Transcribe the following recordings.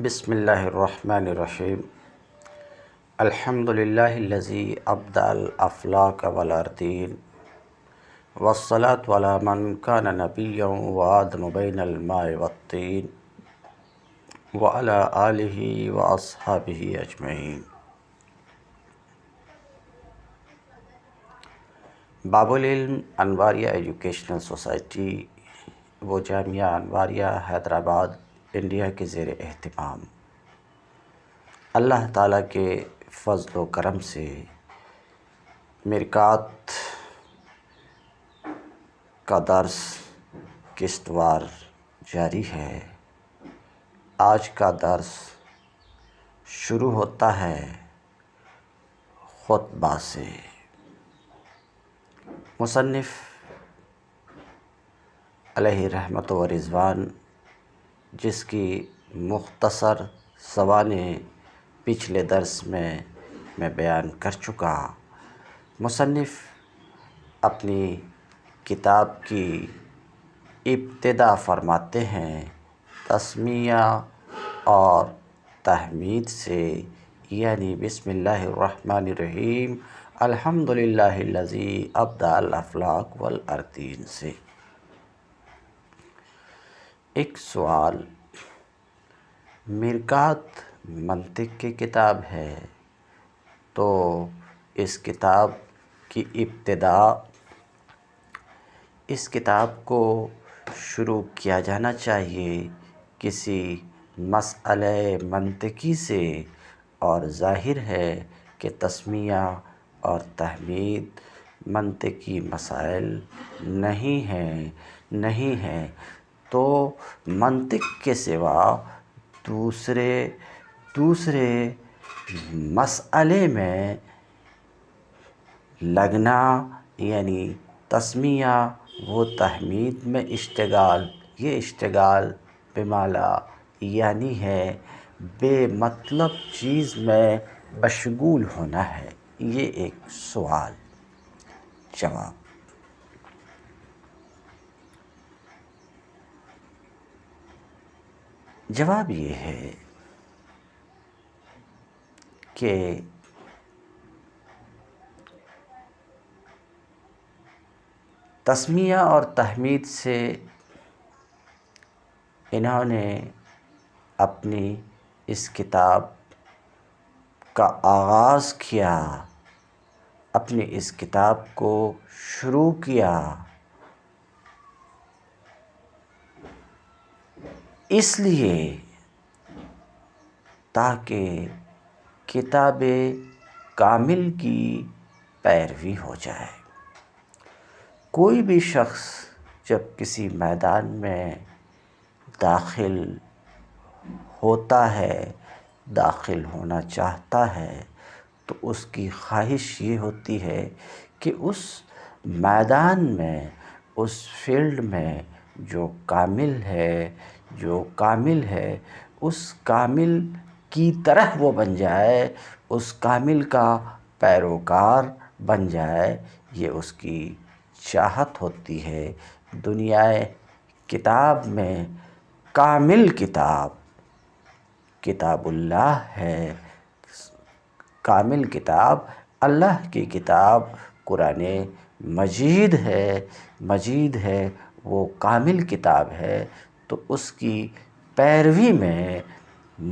بسم اللہ الرحمن الرحیم الحمد للہ الذی ابدع الافلاک والارضین والصلاة علی من کان نبیا وآدم بین الماء والطین وعلی آلہ واصحابہ اجمعین۔ باب العلم انواریہ ایجوکیشنل سوسائٹی و جامعہ انواریہ حیدرآباد انڈیا کے زیر اہتمام اللہ تعالیٰ کے فضل و کرم سے میرکات کا درس قسط وار جاری ہے۔ آج کا درس شروع ہوتا ہے خطبہ سے۔ مصنف علیہ رحمت و رضوان جس کی مختصر سوانح پچھلے درس میں بیان کر چکا، مصنف اپنی کتاب کی ابتدا فرماتے ہیں تسمیہ اور تحمید سے، یعنی بسم اللہ الرحمن الرحیم الحمدللہ الذی ابدع الافلاک والارضین سے۔ ایک سوال، میرکات منطق کی کتاب ہے تو اس کتاب کی ابتدا، اس کتاب کو شروع کیا جانا چاہیے کسی مسئلہ منطقی سے، اور ظاہر ہے کہ تسمیہ اور تحمید منطقی مسائل نہیں ہیں، تو منطق کے سوا دوسرے مسئلے میں لگنا، یعنی تسمیہ و تحمید میں اشتغال، یہ اشتغال بما لا یعنی ہے، بے مطلب چیز میں مشغول ہونا ہے۔ یہ ایک سوال۔ جواب یہ ہے کہ تسمیہ اور تحمید سے انہوں نے اپنی اس کتاب کا آغاز کیا، اپنی اس کتاب کو شروع کیا، اس لیے تاکہ کتاب کامل کی پیروی ہو جائے۔ کوئی بھی شخص جب کسی میدان میں داخل ہوتا ہے، داخل ہونا چاہتا ہے، تو اس کی خواہش یہ ہوتی ہے کہ اس میدان میں، اس فیلڈ میں جو کامل ہے اس کامل کی طرح وہ بن جائے، اس کامل کا پیروکار بن جائے، یہ اس کی چاہت ہوتی ہے۔ دنیائے کتاب میں کامل کتاب اللہ ہے، کامل کتاب اللہ کی کتاب قرآن مجید ہے، وہ کامل کتاب ہے۔ تو اس کی پیروی میں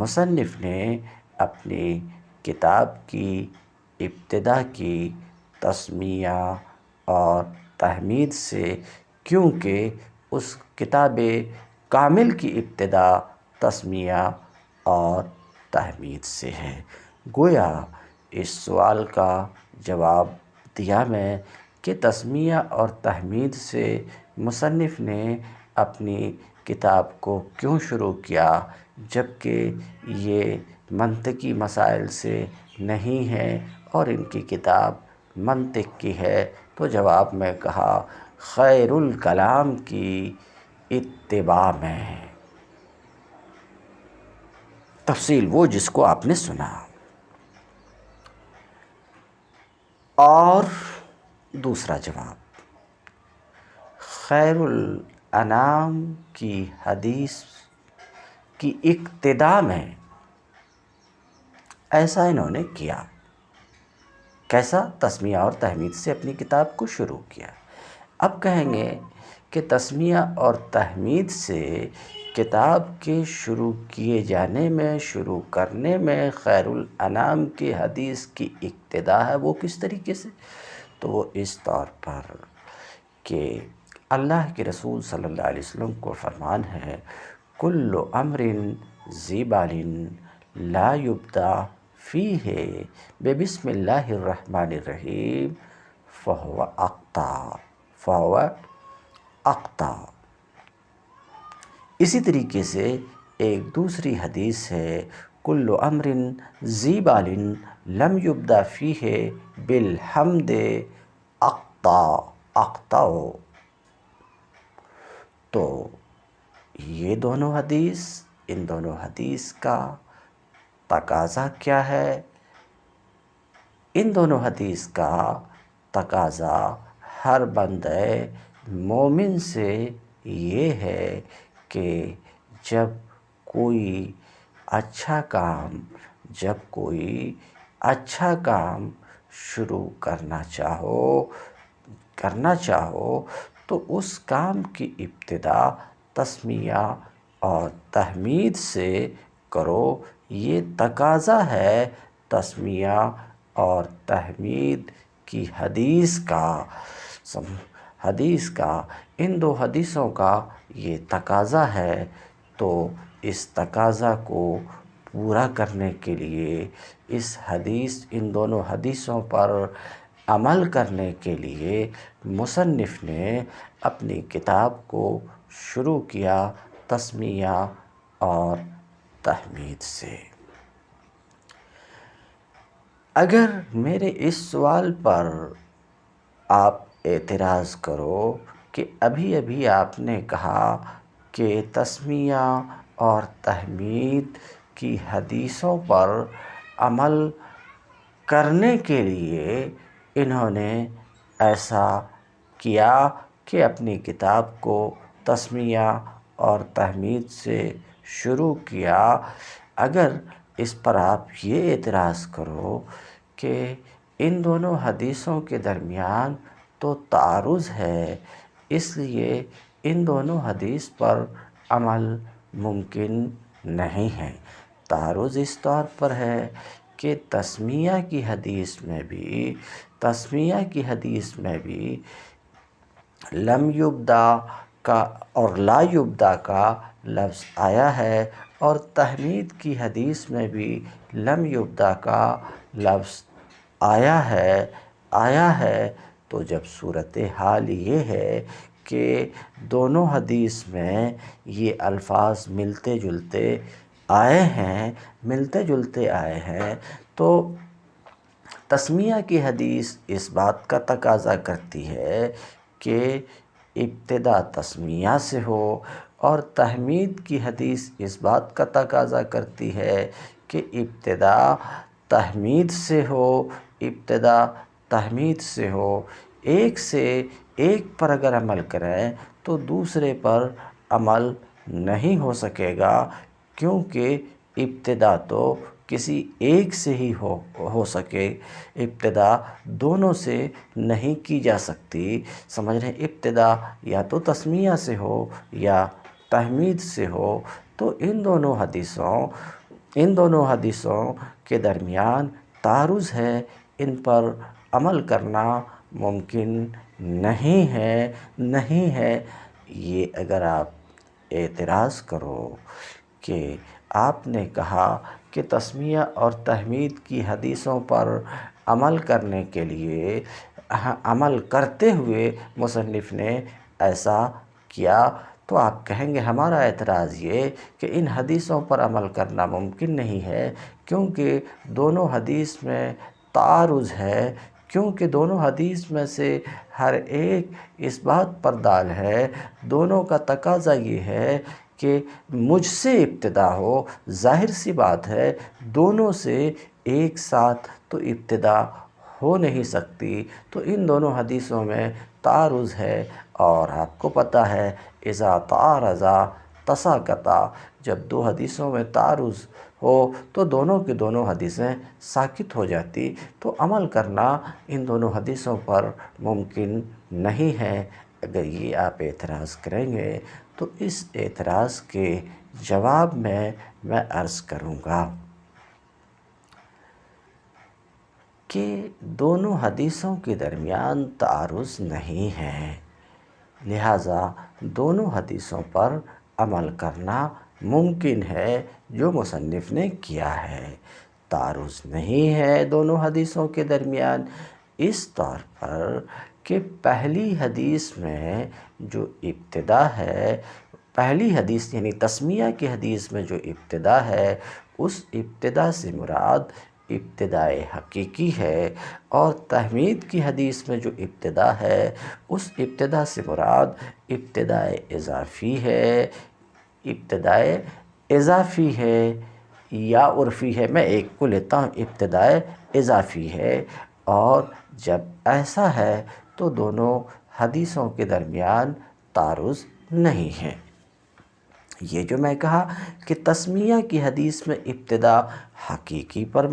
مصنف نے اپنی کتاب کی ابتدا کی تسمیہ اور تحمید سے، کیونکہ اس کتاب کامل کی ابتدا تسمیہ اور تحمید سے ہے۔ گویا اس سوال کا جواب دیا میں کہ تسمیہ اور تحمید سے مصنف نے اپنی کتاب کو کیوں شروع کیا، جبکہ یہ منطقی مسائل سے نہیں ہے اور ان کی کتاب منطق کی ہے، تو جواب میں کہا خیر الکلام کی اتباع میں۔ تفصیل وہ جس کو آپ نے سنا۔ اور دوسرا جواب، خیر الانام کی حدیث کی ابتدا میں ایسا انہوں نے کیا۔ کیسا؟ تسمیہ اور تحمید سے اپنی کتاب کو شروع کیا۔ اب کہیں گے کہ تسمیہ اور تحمید سے کتاب کے شروع کیے جانے میں، شروع کرنے میں خیر الانام کی حدیث کی ابتدا ہے، وہ کس طریقے سے؟ تو وہ اس طور پر کہ اللہ کے رسول صلی اللہ علیہ وسلم کو فرمان ہے، کل امر ذی بال لا یبدا فیہ بسم اللہ الرحمن الرحیم فہو اقطع۔ اسی طریقے سے ایک دوسری حدیث ہے، کل امر ذی بال لم یبدا فیہ بالحمد اقطع۔ تو یہ دونوں حدیث، ان دونوں حدیث کا تقاضا کیا ہے؟ ان دونوں حدیث کا تقاضا ہر بندہ مومن سے یہ ہے کہ جب کوئی اچھا کام شروع کرنا چاہو تو اس کام کی ابتدا تسمیہ اور تحمید سے کرو۔ یہ تقاضا ہے تسمیہ اور تحمید کی حدیث کا، ان دو حدیثوں کا یہ تقاضا ہے۔ تو اس تقاضا کو پورا کرنے کے لیے ان دونوں حدیثوں پر عمل کرنے کے لیے مصنف نے اپنی کتاب کو شروع کیا تسمیہ اور تحمید سے۔ اگر میرے اس سوال پر آپ اعتراض کرو کہ ابھی آپ نے کہا کہ تسمیہ اور تحمید کی حدیثوں پر عمل کرنے کے لیے انہوں نے ایسا کیا کہ اپنی کتاب کو تسمیہ اور تحمید سے شروع کیا، اگر اس پر آپ یہ اعتراض کرو کہ ان دونوں حدیثوں کے درمیان تو تعارض ہے، اس لیے ان دونوں حدیث پر عمل ممکن نہیں ہے۔ تعارض اس طور پر ہے کہ تسمیہ کی حدیث میں بھی لم یبدا کا اور لا یبدا کا لفظ آیا ہے، اور تحمید کی حدیث میں بھی لم یبدا کا لفظ آیا ہے۔ تو جب صورتحال یہ ہے کہ دونوں حدیث میں یہ الفاظ ملتے جلتے آئے ہیں تو تسمیہ کی حدیث اس بات کا تقاضا کرتی ہے کہ ابتدا تسمیہ سے ہو، اور تحمید کی حدیث اس بات کا تقاضا کرتی ہے کہ ابتدا تحمید سے ہو۔ ایک پر اگر عمل کریں تو دوسرے پر عمل نہیں ہو سکے گا، کیونکہ ابتدا تو کسی ایک سے ہی ہو سکے، ابتدا دونوں سے نہیں کی جا سکتی۔ سمجھ رہے ہیں؟ ابتدا یا تو تسمیہ سے ہو یا تحمید سے ہو۔ تو ان دونوں حدیثوں کے درمیان تعارض ہے، ان پر عمل کرنا ممکن نہیں ہے۔ یہ اگر آپ اعتراض کرو کہ آپ نے کہا کہ تسمیہ اور تحمید کی حدیثوں پر عمل کرنے کے لیے عمل کرتے ہوئے مصنف نے ایسا کیا، تو آپ کہیں گے ہمارا اعتراض یہ کہ ان حدیثوں پر عمل کرنا ممکن نہیں ہے، کیونکہ دونوں حدیث میں تعارض ہے، کیونکہ دونوں حدیث میں سے ہر ایک اس بات پر دال ہے، دونوں کا تقاضا یہ ہے کہ مجھ سے ابتدا ہو۔ ظاہر سی بات ہے دونوں سے ایک ساتھ تو ابتدا ہو نہیں سکتی، تو ان دونوں حدیثوں میں تعارض ہے، اور آپ کو پتہ ہے اذا تعارضا تساقطا، جب دو حدیثوں میں تعارض ہو تو دونوں کی دونوں حدیثیں ساکت ہو جاتی، تو عمل کرنا ان دونوں حدیثوں پر ممکن نہیں ہے۔ اگر یہ آپ اعتراض کریں گے تو اس اعتراض کے جواب میں عرض کروں گا کہ دونوں حدیثوں کے درمیان تعارض نہیں ہے، لہٰذا دونوں حدیثوں پر عمل کرنا ممکن ہے جو مصنف نے کیا ہے۔ تعارض نہیں ہے دونوں حدیثوں کے درمیان اس طور پر کہ پہلی حدیث میں جو ابتدا ہے، پہلی حدیث یعنی تسمیہ کی حدیث میں جو ابتدا ہے، اس ابتدا سے مراد ابتدائے حقیقی ہے، اور تحمید کی حدیث میں جو ابتدا ہے اس ابتدا سے مراد ابتدائے اضافی ہے، ابتدائے اضافی ہے یا عرفی ہے۔ میں ایک کو لیتا ہوں، ابتدائے اضافی ہے، اور جب ایسا ہے تو دونوں حدیثوں کے درمیان تعارض نہیں ہے۔ یہ جو میں کہا کہ تسمیہ کی حدیث میں ابتدا حقیقی پر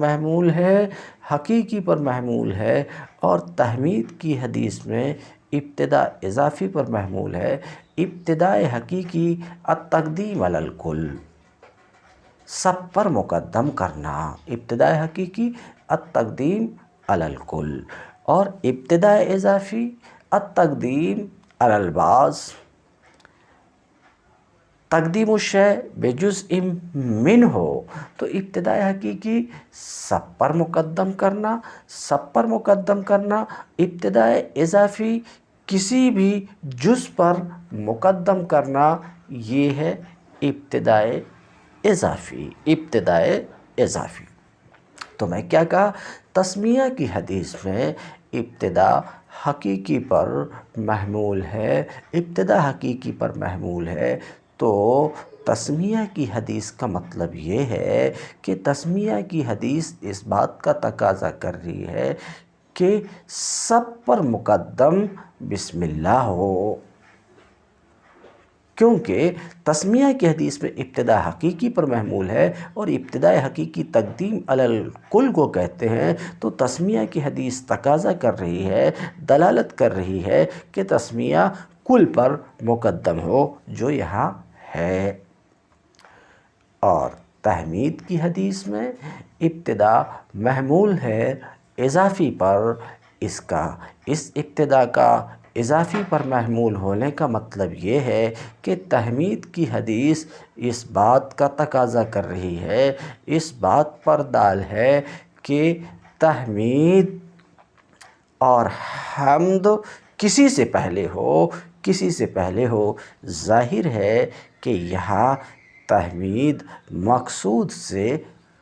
محمول ہے اور تحمید کی حدیث میں ابتدا اضافی پر محمول ہے، ابتدائے حقیقی التقدیم علی الکل، سب پر مقدم کرنا، ابتدائے حقیقی التقدیم علی الکل، اور ابتدائے اضافی التقدیم علی البعض، تقدیم الشیء بجزء منہ ہو تو ابتدائے حقیقی سب پر مقدم کرنا، ابتدائے اضافی کسی بھی جز پر مقدم کرنا، یہ ہے ابتدائے اضافی۔ تو میں کیا کہا، تسمیہ کی حدیث میں ابتدا حقیقی پر محمول ہے، تو تسمیہ کی حدیث کا مطلب یہ ہے کہ تسمیہ کی حدیث اس بات کا تقاضا کر رہی ہے کہ سب پر مقدم بسم اللہ ہو، کیونکہ تسمیہ کی حدیث میں ابتدا حقیقی پر محمول ہے اور ابتدائے حقیقی تقدیم علی الکل کو کہتے ہیں، تو تسمیہ کی حدیث تقاضا کر رہی ہے، دلالت کر رہی ہے کہ تسمیہ کل پر مقدم ہو جو یہاں ہے۔ اور تحمید کی حدیث میں ابتدا محمول ہے اضافی پر، اس ابتدا کا اضافی پر محمول ہونے کا مطلب یہ ہے کہ تحمید کی حدیث اس بات کا تقاضا کر رہی ہے، اس بات پر دال ہے کہ تحمید اور حمد کسی سے پہلے ہو۔ ظاہر ہے کہ یہاں تحمید مقصود سے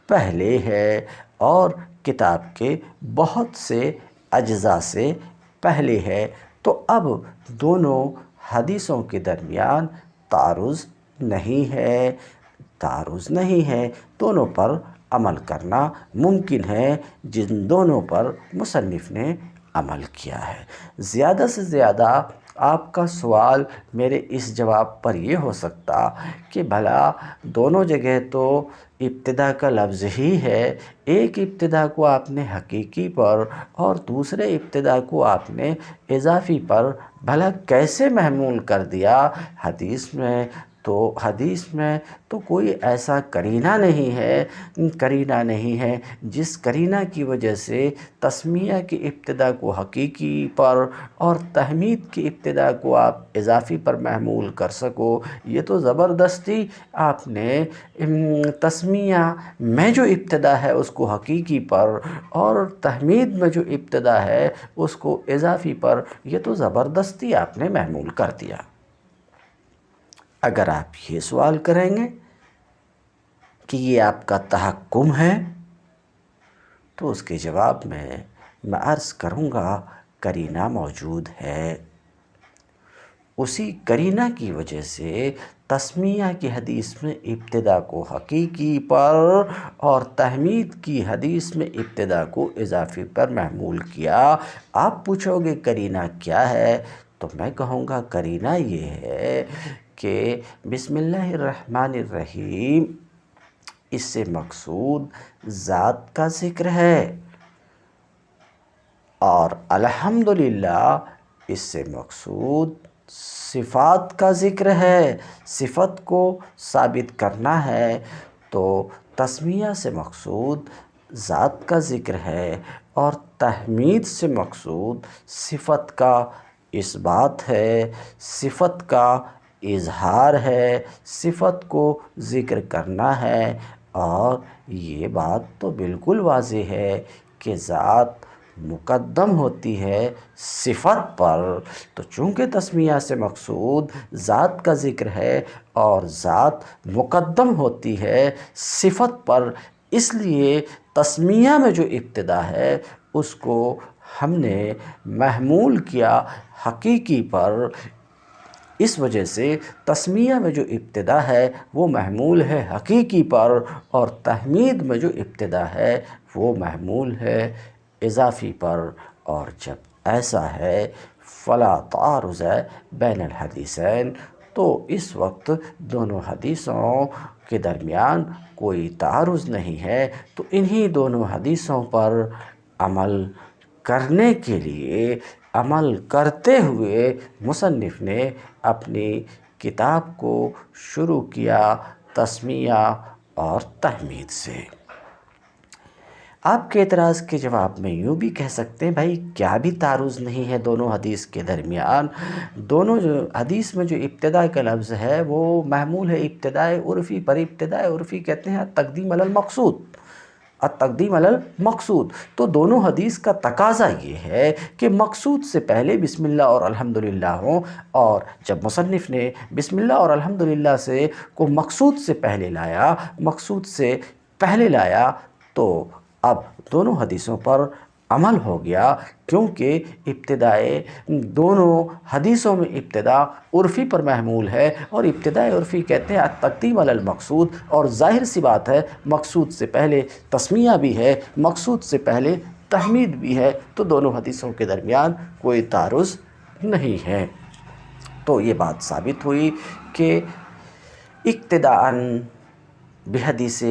پہلے ہے اور کتاب کے بہت سے اجزاء سے پہلے ہے، تو اب دونوں حدیثوں کے درمیان تعارض نہیں ہے، دونوں پر عمل کرنا ممکن ہے جن دونوں پر مصنف نے عمل کیا ہے۔ زیادہ سے زیادہ آپ کا سوال میرے اس جواب پر یہ ہو سکتا کہ بھلا دونوں جگہ تو ابتدا کا لفظ ہی ہے، ایک ابتدا کو آپ نے حقیقی پر اور دوسرے ابتدا کو آپ نے اضافی پر بھلا کیسے محمول کر دیا؟ حدیث میں تو کوئی ایسا کرینہ نہیں ہے جس کرینہ کی وجہ سے تسمیہ کی ابتدا کو حقیقی پر اور تحمید کی ابتدا کو آپ اضافی پر محمول کر سکو۔ یہ تو زبردستی آپ نے تسمیہ میں جو ابتدا ہے اس کو حقیقی پر اور تحمید میں جو ابتدا ہے اس کو اضافی پر، یہ تو زبردستی آپ نے محمول کر دیا۔ اگر آپ یہ سوال کریں گے کہ یہ آپ کا تحکم ہے تو اس کے جواب میں عرض کروں گا کرینہ موجود ہے۔ اسی کرینہ کی وجہ سے تسمیہ کی حدیث میں ابتدا کو حقیقی پر اور تحمید کی حدیث میں ابتدا کو اضافی پر محمول کیا۔ آپ پوچھو گے کرینہ کیا ہے، تو میں کہوں گا کرینہ یہ ہے کہ بسم اللہ الرحمن الرحیم اس سے مقصود ذات کا ذکر ہے، اور الحمدللہ اس سے مقصود صفات کا ذکر ہے، صفت کو ثابت کرنا ہے۔ تو تسمیہ سے مقصود ذات کا ذکر ہے اور تحمید سے مقصود صفت کا اثبات ہے، صفت کا اظہار ہے، صفت کو ذکر کرنا ہے۔ اور یہ بات تو بالکل واضح ہے کہ ذات مقدم ہوتی ہے صفت پر، تو چونکہ تسمیہ سے مقصود ذات کا ذکر ہے اور ذات مقدم ہوتی ہے صفت پر، اس لیے تسمیہ میں جو ابتدا ہے اس کو ہم نے محمول کیا حقیقی پر۔ اس وجہ سے تسمیہ میں جو ابتدا ہے وہ محمول ہے حقیقی پر، اور تحمید میں جو ابتدا ہے وہ محمول ہے اضافی پر۔ اور جب ایسا ہے فلا تعارض بین الحدیثین، تو اس وقت دونوں حدیثوں کے درمیان کوئی تعارض نہیں ہے، تو انہی دونوں حدیثوں پر عمل کرنے کے لیے، عمل کرتے ہوئے مصنف نے اپنی کتاب کو شروع کیا تسمیہ اور تحمید سے۔ آپ کے اعتراض کے جواب میں یوں بھی کہہ سکتے ہیں بھائی کیا بھی تعارض نہیں ہے دونوں حدیث کے درمیان؟ دونوں جو حدیث میں جو ابتدا کا لفظ ہے وہ محمول ہے ابتدائے عرفی پر۔ ابتدائے عرفی کہتے ہیں تقدیم علی المقصود، التقدیم علی المقصود۔ تو دونوں حدیث کا تقاضا یہ ہے کہ مقصود سے پہلے بسم اللہ اور الحمدللہ ہوں، اور جب مصنف نے بسم اللہ اور الحمدللہ سے کو مقصود سے پہلے لایا، مقصود سے پہلے لایا، تو اب دونوں حدیثوں پر عمل ہو گیا، کیونکہ ابتدائے دونوں حدیثوں میں ابتدا عرفی پر محمول ہے، اور ابتدائے عرفی کہتے ہیں التقدیم علی المقصود، اور ظاہر سی بات ہے مقصود سے پہلے تسمیہ بھی ہے، مقصود سے پہلے تحمید بھی ہے، تو دونوں حدیثوں کے درمیان کوئی تعارض نہیں ہے۔ تو یہ بات ثابت ہوئی کہ اقتداءً بحدیث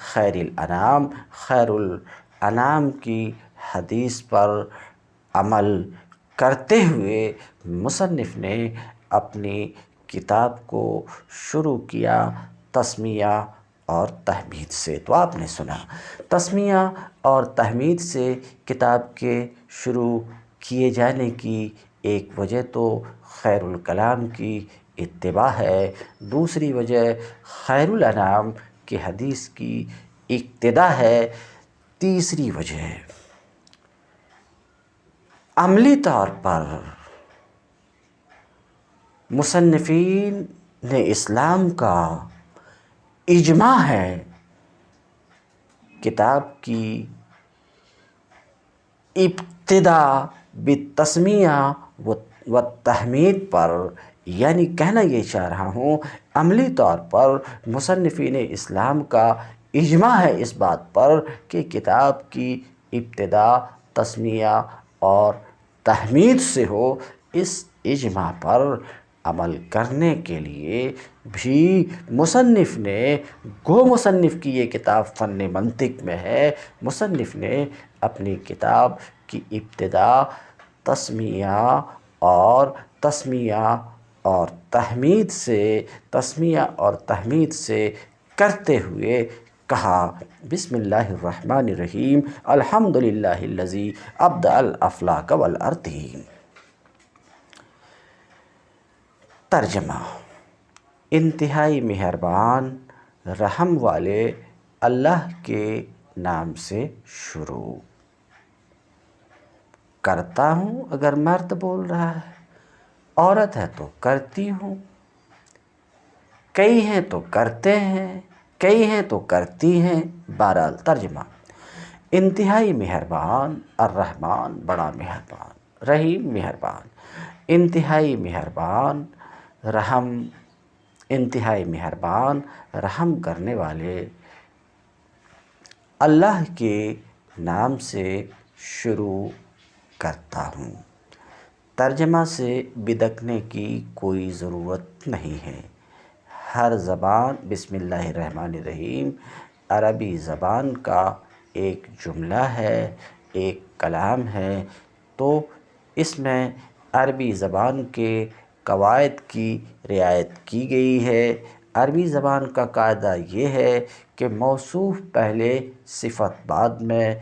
خیر الانام، خیر الانام کی حدیث پر عمل کرتے ہوئے مصنف نے اپنی کتاب کو شروع کیا تسمیہ اور تحمید سے۔ تو آپ نے سنا تسمیہ اور تحمید سے کتاب کے شروع کیے جانے کی ایک وجہ تو خیر الکلام کی اتباع ہے، دوسری وجہ خیر الانام کی حدیث کی اقتداء ہے، تیسری وجہ عملی طور پر مصنفین نے اسلام کا اجماع ہے کتاب کی ابتدا بالتسمیہ و تحمید پر، یعنی کہنا یہ چاہ رہا ہوں عملی طور پر مصنفین اسلام کا اجماع ہے اس بات پر کہ کتاب کی ابتدا تسمیہ اور تحمید سے ہو۔ اس اجماع پر عمل کرنے کے لیے بھی مصنف نے، گو مصنف کی یہ کتاب فن منطق میں ہے، مصنف نے اپنی کتاب کی ابتدا تسمیہ اور تحمید سے کرتے ہوئے کہا بسم اللہ الرحمن الرحیم الحمدللہ الذی ابدع الافلاک والارضین۔ ترجمہ: انتہائی مہربان رحم والے اللہ کے نام سے شروع کرتا ہوں۔ اگر مرد بول رہا ہے، عورت ہے تو کرتی ہوں، کئی ہیں تو کرتے ہیں، کئی ہیں تو کرتی ہیں۔ بہرحال ترجمہ: انتہائی مہربان، الرحمن بڑا مہربان، رحیم مہربان، انتہائی مہربان رحم کرنے والے اللہ کے نام سے شروع کرتا ہوں۔ ترجمہ سے بدکنے کی کوئی ضرورت نہیں ہے۔ ہر زبان بسم اللہ الرحمن الرحیم عربی زبان کا ایک جملہ ہے، ایک کلام ہے، تو اس میں عربی زبان کے قواعد کی رعایت کی گئی ہے۔ عربی زبان کا قاعدہ یہ ہے کہ موصوف پہلے صفت بعد میں،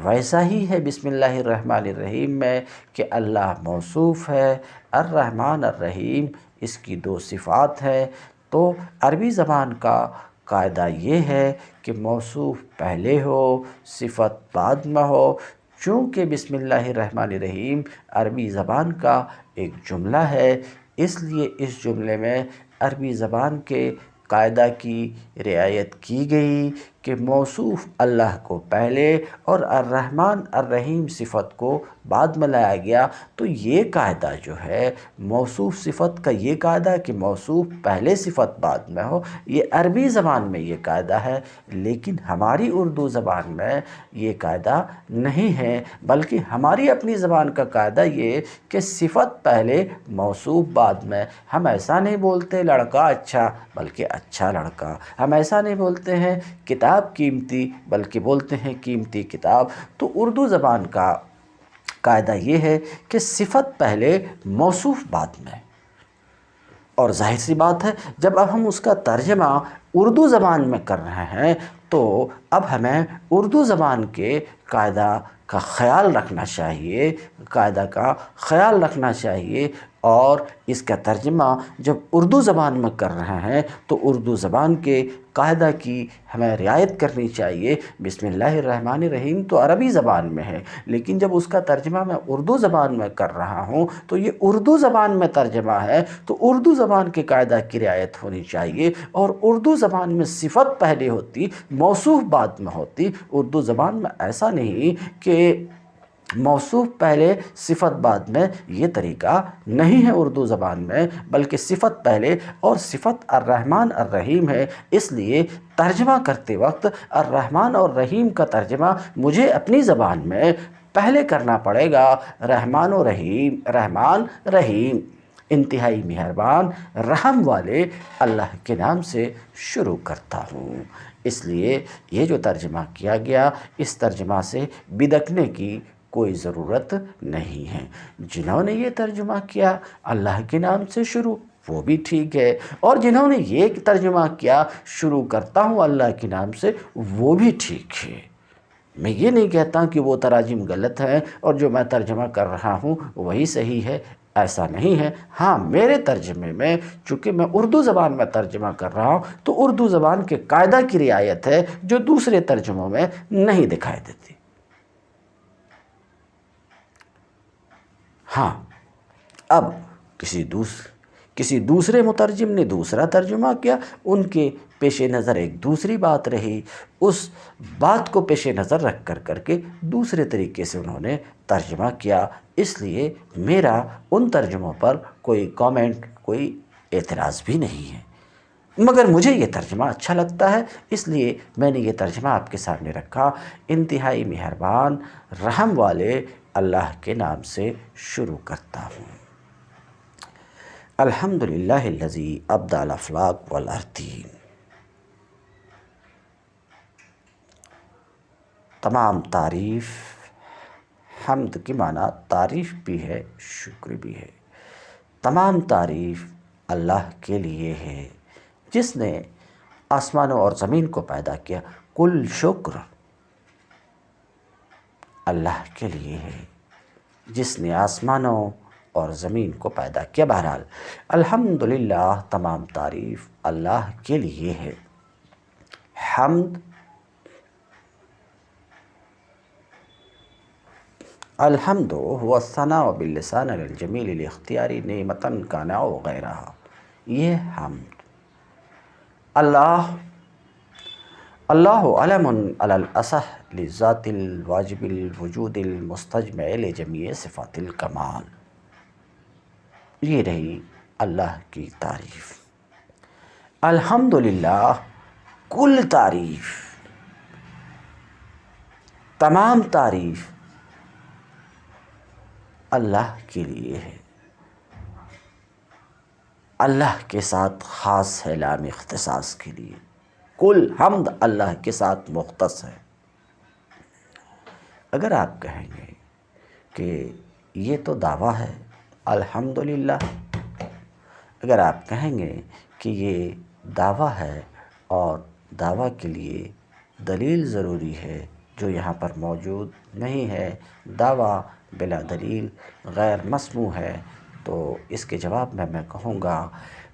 ویسا ہی ہے بسم اللہ الرحمن الرحیم میں کہ اللہ موصوف ہے، الرحمن الرحیم اس کی دو صفات ہیں۔ تو عربی زبان کا قاعدہ یہ ہے کہ موصوف پہلے ہو، صفت بعد میں ہو۔ چونکہ بسم اللہ الرحمن الرحیم عربی زبان کا ایک جملہ ہے، اس لیے اس جملے میں عربی زبان کے قاعدہ کی رعایت کی گئی کہ موصوف اللہ کو پہلے اور الرحمن الرحیم صفت کو بعد میں لایا گیا۔ تو یہ قاعدہ جو ہے موصوف صفت کا، یہ قاعدہ کہ موصوف پہلے صفت بعد میں ہو، یہ عربی زبان میں یہ قاعدہ ہے، لیکن ہماری اردو زبان میں یہ قاعدہ نہیں ہے، بلکہ ہماری اپنی زبان کا قاعدہ یہ کہ صفت پہلے موصوف بعد میں۔ ہم ایسا نہیں بولتے لڑکا اچھا بلکہ اچھا لڑکا، ہم ایسا نہیں بولتے ہیں کتاب قیمتی بلکہ بولتے ہیں قیمتی کتاب۔ تو اردو زبان کا قاعدہ یہ ہے کہ صفت پہلے موصوف بعد میں، اور ظاہر سی بات ہے جب اب ہم اس کا ترجمہ اردو زبان میں کر رہے ہیں تو اب ہمیں اردو زبان کے قاعدہ کا خیال رکھنا چاہیے، قاعدہ کا خیال رکھنا چاہیے، اور اس کا ترجمہ جب اردو زبان میں کر رہے ہیں تو اردو زبان کے قاعدہ کی ہمیں رعایت کرنی چاہیے۔ بسم اللہ الرحمن الرحیم تو عربی زبان میں ہے، لیکن جب اس کا ترجمہ میں اردو زبان میں کر رہا ہوں تو یہ اردو زبان میں ترجمہ ہے، تو اردو زبان کے قاعدہ کی رعایت ہونی چاہیے، اور اردو زبان میں صفت پہلے ہوتی، موصوف بعد میں ہوتی۔ اردو زبان میں ایسا نہیں کہ موصوف پہلے صفت بعد میں، یہ طریقہ نہیں ہے اردو زبان میں، بلکہ صفت پہلے اور صفت الرحمن الرحیم ہے۔ اس لیے ترجمہ کرتے وقت الرحمن اور رحیم کا ترجمہ مجھے اپنی زبان میں پہلے کرنا پڑے گا، رحمان و رحیم، رحمان رحیم، انتہائی مہربان رحم والے اللہ کے نام سے شروع کرتا ہوں۔ اس لیے یہ جو ترجمہ کیا گیا، اس ترجمہ سے بدکنے کی کوئی ضرورت نہیں ہے۔ جنہوں نے یہ ترجمہ کیا اللہ کے نام سے شروع، وہ بھی ٹھیک ہے، اور جنہوں نے یہ ترجمہ کیا شروع کرتا ہوں اللہ کے نام سے، وہ بھی ٹھیک ہے۔ میں یہ نہیں کہتا کہ وہ تراجم غلط ہیں اور جو میں ترجمہ کر رہا ہوں وہی صحیح ہے، ایسا نہیں ہے۔ ہاں، میرے ترجمے میں چونکہ میں اردو زبان میں ترجمہ کر رہا ہوں تو اردو زبان کے قاعدہ کی رعایت ہے جو دوسرے ترجموں میں نہیں دکھائی دیتی۔ ہاں، اب کسی دوسرے مترجم نے دوسرا ترجمہ کیا، ان کے پیش نظر ایک دوسری بات رہی، اس بات کو پیش نظر رکھ کر کے دوسرے طریقے سے انہوں نے ترجمہ کیا۔ اس لیے میرا ان ترجموں پر کوئی کامنٹ، کوئی اعتراض بھی نہیں ہے، مگر مجھے یہ ترجمہ اچھا لگتا ہے، اس لیے میں نے یہ ترجمہ آپ کے سامنے رکھا۔ انتہائی مہربان رحم والے اللہ کے نام سے شروع کرتا ہوں۔ الحمدللہ الذی ابدع الافلاک والارضین۔ تمام تعریف، حمد کی معنی تعریف بھی ہے، شکر بھی ہے۔ تمام تعریف اللہ کے لیے ہے جس نے آسمانوں اور زمین کو پیدا کیا۔ کل شکر اللہ کے لیے ہے جس نے آسمانوں اور زمین کو پیدا کیا۔ بہرحال الحمدللہ تمام تعریف اللہ کے لیے ہے۔ حمد الحمد هو الثناء باللسان علی الجمیل الاختیاری نعمتاً کان او غیرہ، یہ حمد۔ اللہ علم علی الاصح للذات الواجب الوجود المستجمع لجمیع صفات الکمال، یہ رہی اللہ کی تعریف۔ الحمدللہ کل تعریف، تمام تعریف اللہ کے لیے ہے۔ اللہ کے ساتھ خاص ہے لام اختصاص کے لیے، کل حمد اللہ کے ساتھ مختص ہے۔ اگر آپ کہیں گے کہ یہ تو دعویٰ ہے الحمدللہ، اگر آپ کہیں گے کہ یہ دعویٰ ہے اور دعویٰ کے لیے دلیل ضروری ہے جو یہاں پر موجود نہیں ہے، دعویٰ بلا دلیل غیر مسموع ہے، تو اس کے جواب میں کہوں گا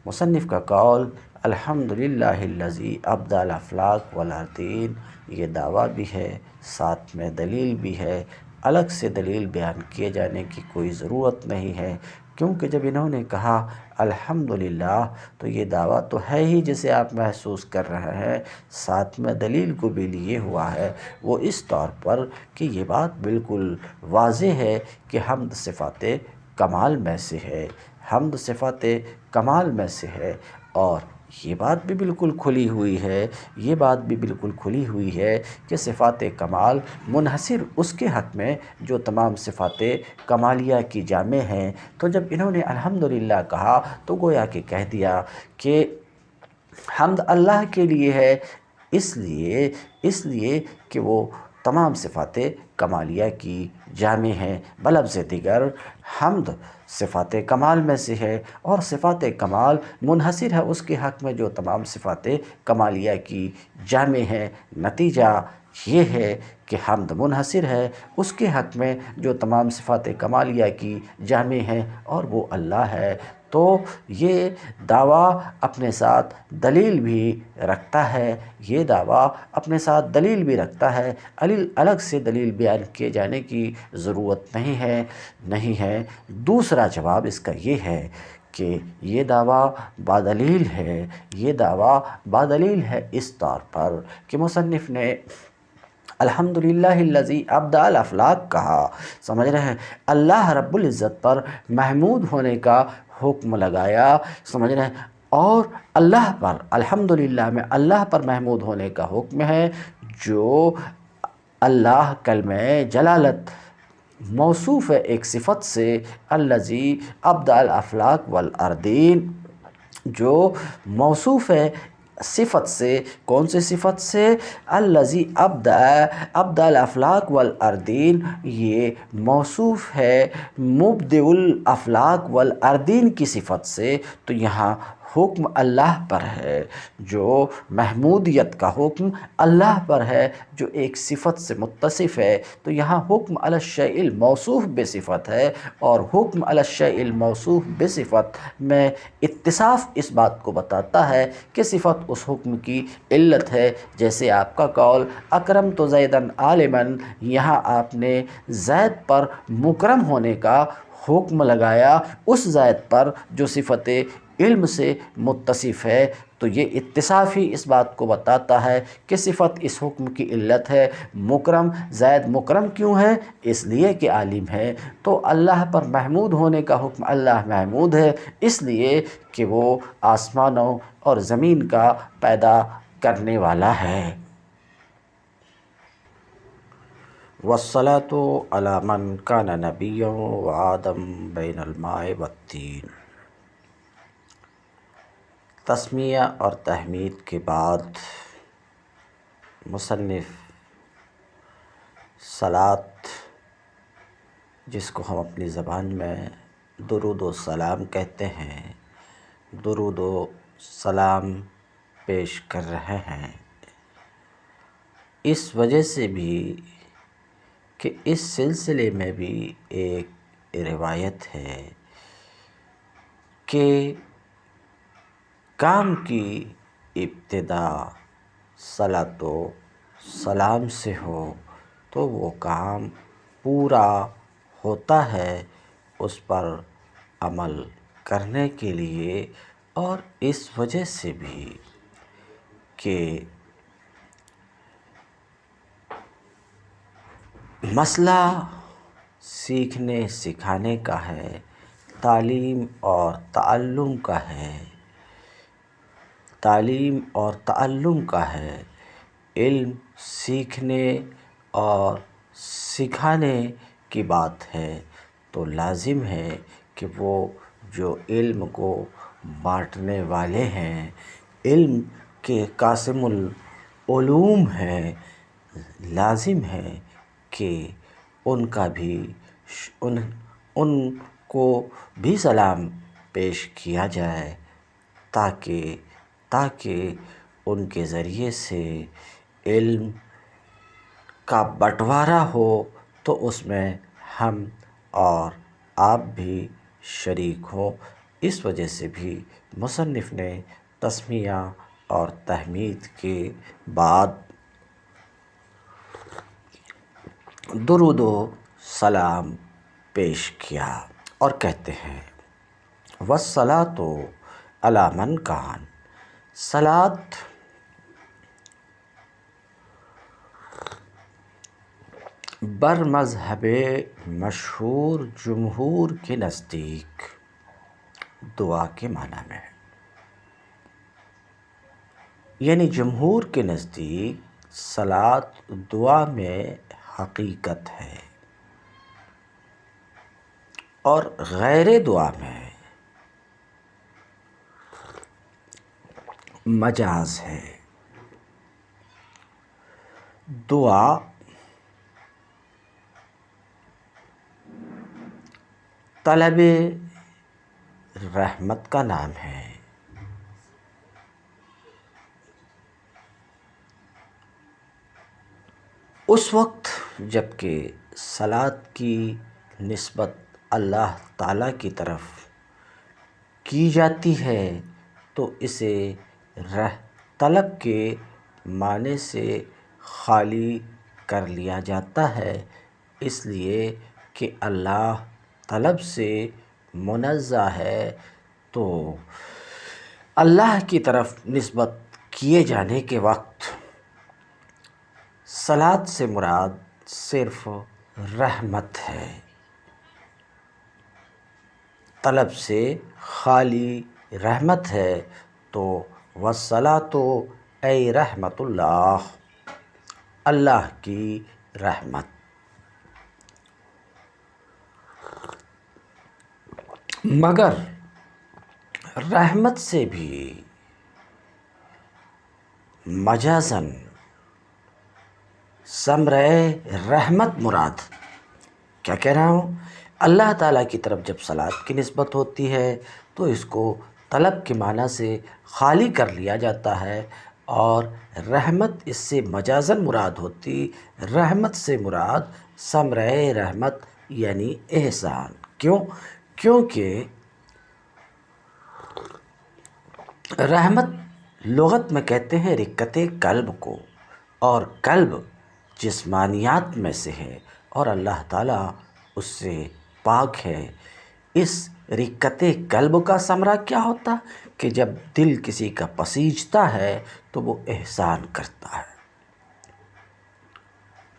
مصنف کا قول الحمدللہ الذی ابدع الافلاک والارضین، یہ دعویٰ بھی ہے ساتھ میں دلیل بھی ہے، الگ سے دلیل بیان کیے جانے کی کوئی ضرورت نہیں ہے، کیونکہ جب انہوں نے کہا الحمدللہ تو یہ دعویٰ تو ہے ہی جسے آپ محسوس کر رہے ہیں، ساتھ میں دلیل کو بھی لیے ہوا ہے، وہ اس طور پر کہ یہ بات بالکل واضح ہے کہ حمد صفات کمال میں سے ہے، حمد صفات کمال میں سے ہے، اور یہ بات بھی بالکل کھلی ہوئی ہے، یہ بات بھی بالکل کھلی ہوئی ہے کہ صفات کمال منحصر اس کے حق میں جو تمام صفات کمالیہ کی جامع ہیں۔ تو جب انہوں نے الحمدللہ کہا تو گویا کہ کہہ دیا کہ حمد اللہ کے لیے ہے، اس لیے کہ وہ تمام صفات کمالیہ کی جامع ہیں، بلفظ دیگر حمد صفات کمال میں سے ہے، اور صفات کمال منحصر ہے اس کے حق میں جو تمام صفات کمالیہ کی جامع ہیں، نتیجہ یہ ہے کہ حمد منحصر ہے اس کے حق میں جو تمام صفات کمالیہ کی جامع ہیں، اور وہ اللہ ہے۔ تو یہ دعویٰ اپنے ساتھ دلیل بھی رکھتا ہے، یہ دعویٰ اپنے ساتھ دلیل بھی رکھتا ہے، الگ سے دلیل بیان کیے جانے کی ضرورت نہیں ہے۔ دوسرا جواب اس کا یہ ہے کہ یہ دعویٰ بادلیل ہے، یہ دعویٰ بادلیل ہے اس طور پر کہ مصنف نے الحمدللہ الذی ابدع الافلاک کہا، سمجھ رہے ہیں، اللہ رب العزت پر محمود ہونے کا حکم لگایا، سمجھ رہے ہیں، اور اللہ پر الحمدللہ میں اللہ پر محمود ہونے کا حکم ہے، جو اللہ کلمہ جلالت موصوف ہے ایک صفت سے، الذی ابدع الافلاک والارضین، جو موصوف ہے صفت سے، کون سے صفت سے؟ الذی ابدع الافلاک والارضین، یہ موصوف ہے مبدع الافلاک والارضین کی صفت سے، تو یہاں حکم اللہ پر ہے، جو محمودیت کا حکم اللہ پر ہے جو ایک صفت سے متصف ہے، تو یہاں حکم علی الشیء الموصوف بصفت ہے، اور حکم علی الشیء الموصوف بصفت میں اتصاف اس بات کو بتاتا ہے کہ صفت اس حکم کی علت ہے، جیسے آپ کا قول اکرمت زیداً عالما، یہاں آپ نے زید پر مکرم ہونے کا حکم لگایا اس زید پر جو صفت علم سے متصف ہے، تو یہ اتصاف ہی اس بات کو بتاتا ہے کہ صفت اس حکم کی علت ہے۔ مکرم، زید مکرم کیوں ہے؟ اس لیے کہ عالم ہے، تو اللہ پر محمود ہونے کا حکم اللہ محمود ہے اس لیے کہ وہ آسمانوں اور زمین کا پیدا کرنے والا ہے۔ والصلاة علی من کان نبیا وآدم بین الماء والطین۔ تسمیہ اور تحمید کے بعد مصنف صلاۃ، جس کو ہم اپنی زبان میں درود و سلام کہتے ہیں، درود و سلام پیش کر رہے ہیں، اس وجہ سے بھی کہ اس سلسلے میں بھی ایک روایت ہے کہ کام کی ابتدا صلاۃ و سلام سے ہو تو وہ کام پورا ہوتا ہے، اس پر عمل کرنے کے لیے، اور اس وجہ سے بھی کہ مسئلہ سیکھنے سکھانے کا ہے، تعلیم اور تعلم کا ہے، تعلیم اور تعلم کا ہے، علم سیکھنے اور سکھانے کی بات ہے، تو لازم ہے کہ وہ جو علم کو بانٹنے والے ہیں، علم کے قاسم العلوم ہیں، لازم ہے کہ ان کا بھی ان کو بھی سلام پیش کیا جائے تاکہ ان کے ذریعے سے علم کا بٹوارا ہو تو اس میں ہم اور آپ بھی شریک ہوں۔ اس وجہ سے بھی مصنف نے تسمیہ اور تحمید کے بعد درود و سلام پیش کیا اور کہتے ہیں وَالصَّلَاةُ عَلَىٰ مَنْ کان، صلاۃ بر مذہب مشہور جمہور کے نزدیک دعا کے معنی میں ہے، یعنی جمہور کے نزدیک صلاۃ دعا میں حقیقت ہے اور غیر دعا میں مجاز ہے۔ دعا طلب رحمت کا نام ہے، اس وقت جب کہ صلاۃ کی نسبت اللہ تعالیٰ کی طرف کی جاتی ہے تو اسے طلب کے معنی سے خالی کر لیا جاتا ہے، اس لیے کہ اللہ طلب سے منزہ ہے، تو اللہ کی طرف نسبت کیے جانے کے وقت صلاۃ سے مراد صرف رحمت ہے، طلب سے خالی رحمت ہے، تو وَالصَّلَاةُ اے رحمت اللہ، اللہ کی رحمت۔ مگر رحمت سے بھی مجازاً ثمرۂ رحمت مراد، کیا کہہ رہا ہوں، اللہ تعالیٰ کی طرف جب صلاۃ کی نسبت ہوتی ہے تو اس کو طلب کے معنی سے خالی کر لیا جاتا ہے، اور رحمت اس سے مجازاً مراد ہوتی، رحمت سے مراد ثمرۂ رحمت یعنی احسان۔ کیونکہ رحمت لغت میں کہتے ہیں رقت قلب کو، اور قلب جسمانیات میں سے ہے اور اللہ تعالیٰ اس سے پاک ہے۔ اس رقت قلب کا ثمرہ کیا ہوتا کہ جب دل کسی کا پسیجتا ہے تو وہ احسان کرتا ہے،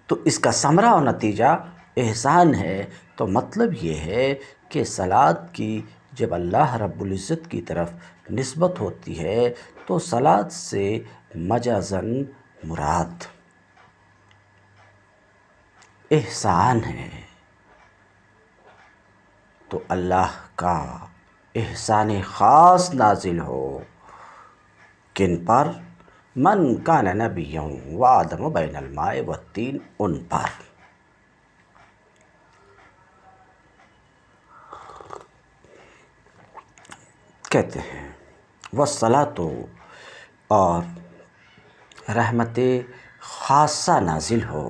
تو اس کا ثمرہ و نتیجہ احسان ہے۔ تو مطلب یہ ہے کہ صلاۃ کی جب اللہ رب العزت کی طرف نسبت ہوتی ہے تو صلاۃ سے مجازاً مراد احسان ہے، تو اللہ کا احسان خاص نازل ہو کن پر؟ من کان نبیا وآدم بین الماء والطین، ان پر۔ کہتے ہیں والصلاۃ، اور رحمت خاصہ نازل ہو،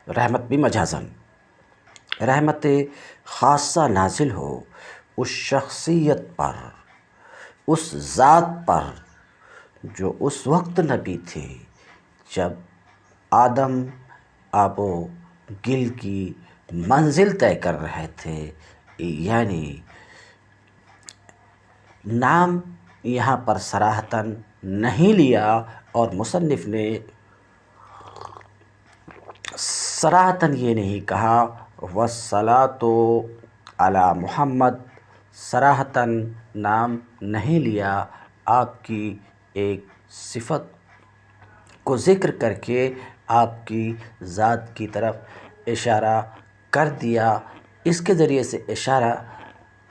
رحمت بھی مجازاً، رحمت خاصہ نازل ہو اس شخصیت پر، اس ذات پر جو اس وقت نبی تھے جب آدم آب و گل کی منزل طے کر رہے تھے، یعنی نام یہاں پر صراحتاً نہیں لیا، اور مصنف نے صراحتاً یہ نہیں کہا وَالصَّلَاةُ عَلَىٰ محمد، صراحتاً نام نہیں لیا، آپ کی ایک صفت کو ذکر کر کے آپ کی ذات کی طرف اشارہ کر دیا، اس کے ذریعے سے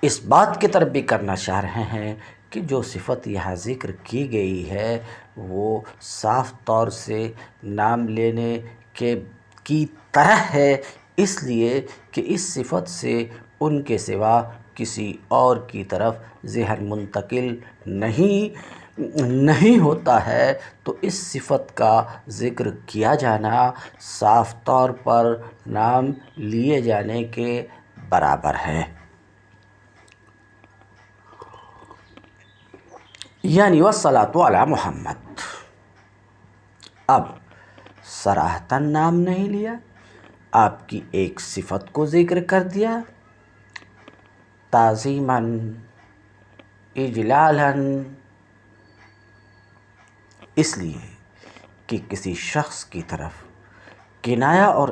اس بات کی طرف بھی کرنا چاہ رہے ہیں کہ جو صفت یہاں ذکر کی گئی ہے وہ صاف طور سے نام لینے کی طرح ہے، اس لیے کہ اس صفت سے ان کے سوا کسی اور کی طرف ذہن منتقل نہیں ہوتا ہے، تو اس صفت کا ذکر کیا جانا صاف طور پر نام لیے جانے کے برابر ہے۔ یعنی والصلاۃ علی محمد، اب صراحتاً نام نہیں لیا، آپ کی ایک صفت کو ذکر کر دیا، تعظیماً، اجلالاً، اس لیے کہ کسی شخص کی طرف کنایا اور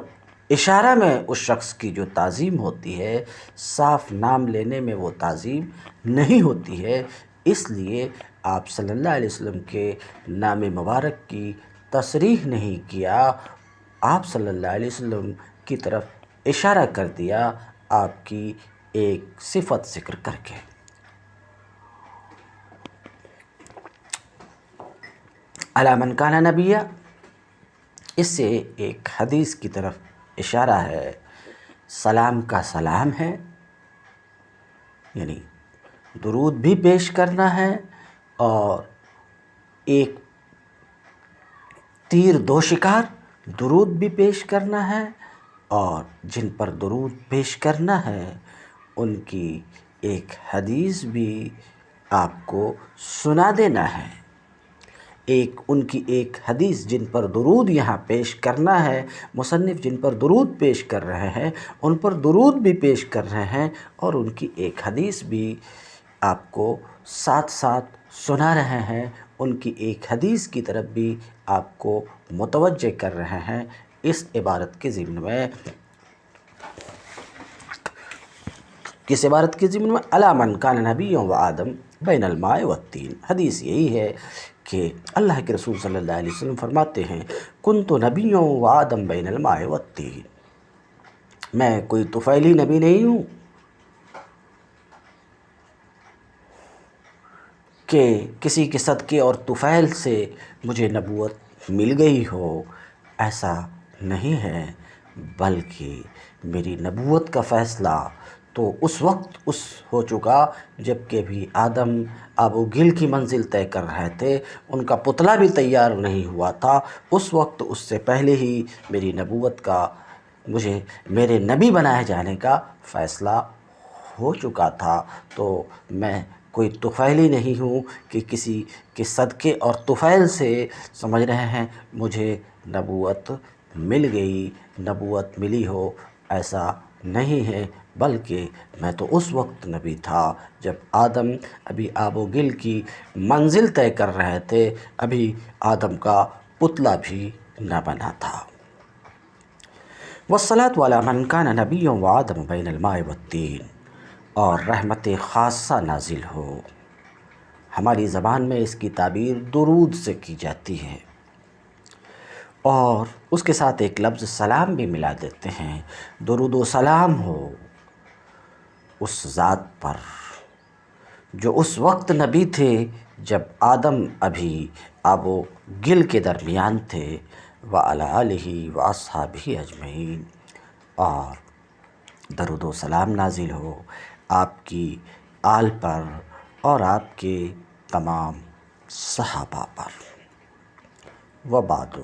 اشارہ میں اس شخص کی جو تعظیم ہوتی ہے، صاف نام لینے میں وہ تعظیم نہیں ہوتی ہے، اس لیے آپ صلی اللہ علیہ وسلم کے نام مبارک کی تصریح نہیں کیا، آپ صلی اللہ علیہ وسلم کی طرف اشارہ کر دیا آپ کی ایک صفت ذکر کر کے۔ علی من کان نبیّ، اس سے ایک حدیث کی طرف اشارہ ہے، سلام کا سلام ہے، یعنی درود بھی پیش کرنا ہے، اور ایک تیر دو شکار، درود بھی پیش کرنا ہے، اور جن پر درود پیش کرنا ہے ان کی ایک حدیث بھی آپ کو سنا دینا ہے۔ ان کی ایک حدیث جن پر درود یہاں پیش کرنا ہے، مصنف جن پر درود پیش کر رہے ہیں ان پر درود بھی پیش کر رہے ہیں، اور ان کی ایک حدیث بھی آپ کو ساتھ ساتھ سنا رہے ہیں، ان کی ایک حدیث کی طرف بھی آپ کو متوجہ کر رہے ہیں۔ اس عبارت کے ضمن میں، کس عبارت کے ضمن میں؟ الی من کان نبی و آدم بین الماء والطین، حدیث یہی ہے کہ اللہ کے رسول صلی اللہ علیہ وسلم فرماتے ہیں کنت نبی و آدم بین الماء والطین، میں کوئی طفیلی نبی نہیں ہوں کہ کسی کے صدقے اور طفیل سے مجھے نبوت مل گئی ہو، ایسا نہیں ہے، بلکہ میری نبوت کا فیصلہ تو اس وقت ہو چکا جب کہ بھی آدم آب و گل کی منزل طے کر رہے تھے، ان کا پتلا بھی تیار نہیں ہوا تھا، اس وقت اس سے پہلے ہی میری نبوت کا، مجھے میرے نبی بنائے جانے کا فیصلہ ہو چکا تھا، تو میں کوئی طفیلی نہیں ہوں کہ کسی کے صدقے اور طفیل سے سمجھ رہے ہیں مجھے نبوت مل گئی، نبوت ملی ہو، ایسا نہیں ہے، بلکہ میں تو اس وقت نبی تھا جب آدم ابھی آب و گل کی منزل طے کر رہے تھے، ابھی آدم کا پتلا بھی نہ بنا تھا۔ والصلاۃ علی من کان نبی و آدم بین الماء والطین، اور رحمت خاصہ نازل ہو، ہماری زبان میں اس کی تعبیر درود سے کی جاتی ہے، اور اس کے ساتھ ایک لفظ سلام بھی ملا دیتے ہیں، درود و سلام ہو اس ذات پر جو اس وقت نبی تھے جب آدم ابھی آب و گل کے درمیان تھے، وعلی آلہ واصحابہ اجمعین، اور درود و سلام نازل ہو آپ کی آل پر اور آپ کے تمام صحابہ پر۔ وبعد،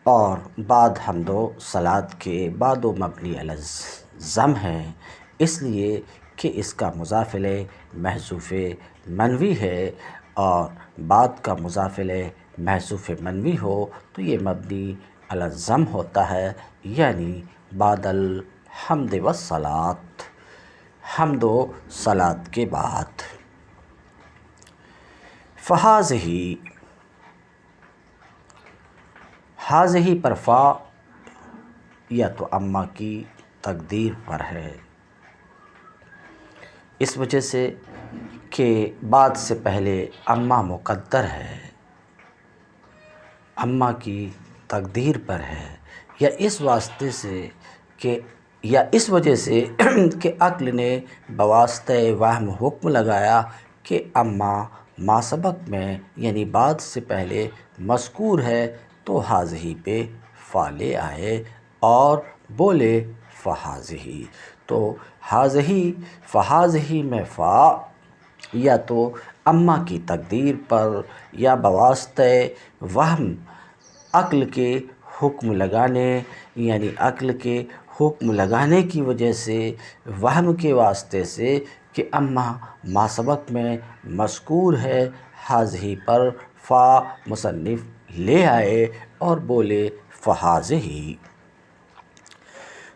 اور بعد حمد و صلات کے بعد و مبنی علی الضم ہے، اس لیے کہ اس کا مضاف الیہ محذوف منوی ہے، اور بعد کا مضاف الیہ محذوف منوی ہو تو یہ مبنی علی الضم ہوتا ہے، یعنی بعد الحمد والصلاۃ، حمد و صلات کے بعد۔ ہذہ پر فا یا تو اماں کی تقدیر پر ہے، اس وجہ سے کہ بعد سے پہلے اماں مقدر ہے، اماں کی تقدیر پر ہے، یا اس واسطے سے کہ یا اس وجہ سے کہ عقل نے بواسطہ وہم حکم لگایا کہ اما ما سبق میں یعنی بعد سے پہلے مذکور ہے تو حاضہی پہ فا لے آئے اور بولے فحاظہی، تو حاضہی فحاظہی میں فا یا تو اما کی تقدیر پر یا بواسطہ وہم عقل کے حکم لگانے، یعنی عقل کے حکم لگانے کی وجہ سے وہم کے واسطے سے کہ اما ما سبق میں مذکور ہے، حاضہی پر فا مصنف لے آئے اور بولے فحاظہی۔